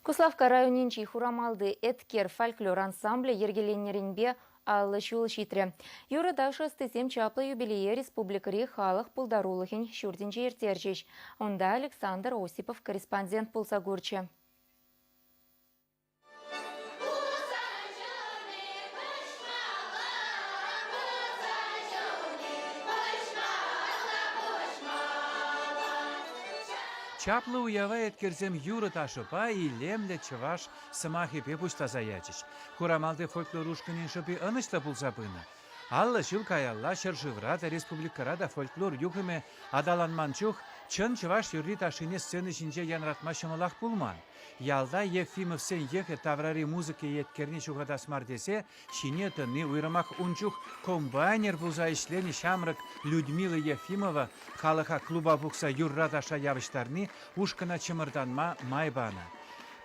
Куславка районинчи хурамалды эткер фольклор ансамбле ергеленнеринбе аллы шул шитре. Юрыда шестысем чаплы юбилее республикари халық пулдарулыхин шурдинче ертержеш. Онда Александр Осипов корреспондент пулсагурче. Чаплы уявает керзем юры ташыпа и лемле чываш сымахи пепушта заячыш. Хурамалды фольклорушканин шыпи ынышта пулса пына. Алла шыл каялла шыршыврата республикарада фольклор юхыме адаланманчух чын чываш юрри ташыне сцены шинче янратма шымылах пулман. Ялда Ефимов сен ехе таврари музыке еткерни чухадасмар десе, шине тыны уйрамах унчух комбайнер пулса ишлени шамрык Людмила Ефимова халыха клуба букса юрра таша явыштарни ушкана чымырданма майбана.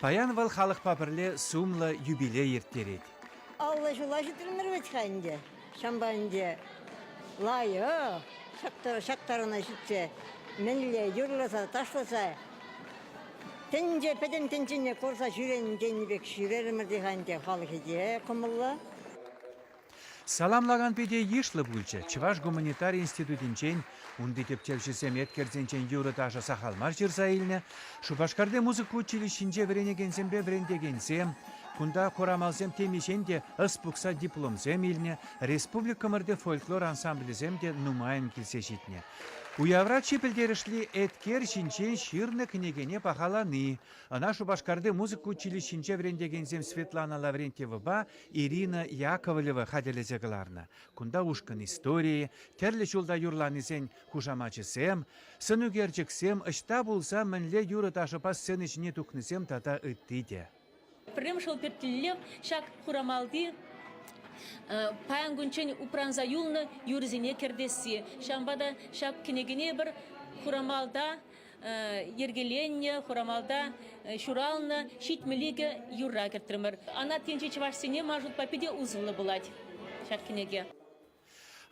Паян вал халық папырле сумлы юбилей ертерет. Алла жула житірмір өтхайынде, шамбайынде лайы, шақтарына жітсе, меніле юрласа, ташласа, тенже педен тенчіне корса жүрен денебек жүрерімір дегенде халық еде құмылы. Саламлаган педе ешлы бүлчі, Чываш гуманитарий институтинчен, унды тептелшісем еткердзенчен юры таша сахалмар жырса илне, Шубашкарде музыка училищинче веренегенсембе верендегенсем, кунда корамалсем темишенде ыспукса дипломсем илне, республикамырде фольклор ансамблиземде нумайын килсе житне. Уявра чипелдерішли эткер шинчен ширны княгене пахаланы. Ана Шубашкарде музыка училищинче верендегенсем Светлана Лаврентьева, Ирина Яковлева хаделезе кыларна. Кунда ушкан истории, терлі жолда юрланысен хушамачысем, сынугерчіксем, ышта булса мінле юры ташыпа сцены ішіне тұқнысем тата ыттыде. Прям шел пертиллев, шак хурамалди, паян гунчен упранза юлны юрзине кердеси. Шамбада шак княгине бір хурамалда ергеленне, хурамалда шуралны шитмелиге юрра кертірмір. Ана тенче чывашсене мажут папиде узылы булать, шак кнеге.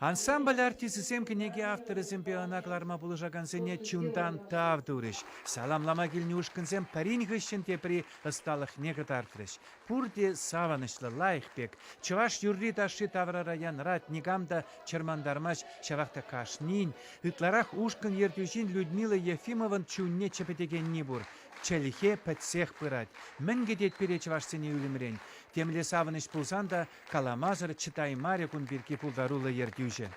Ансамбль артисысем кнеге авторы сэмпионакларма булыжагансене чундан тавдурыш. Саламлама келні ушкынсем парин гыщен тепри ысталых негатартрыш. Пурде саванышлы лайықпек. Чываш юрри таши таврара янрат негамда чырмандармаш чавақта кашнин. Ытларах ушкын ертюшин Людмила Ефимован чунне чепетеген небур. Челихе пәтсех пырать. Мінгедет пере чывашсене үлімрен. Темле савыныш пулсан да каламазыр чытаймаре кун бирки пулдарулы ертюже.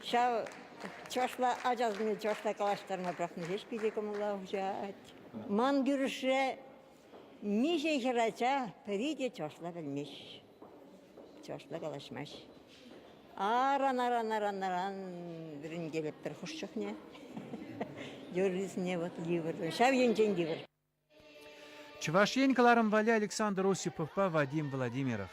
Шау чашла ажазны чашла калаштарма брахны жеш пиде комула ужать. Ман гүріше миже херача периде чашла білмеш. Чашла калашмаш. Аран бірін келептір хұшчықне. Юрисне вот ливр. Шау енчен ливр. Чувашьен Кларом Валя Александр Осипов, Вадим Владимиров.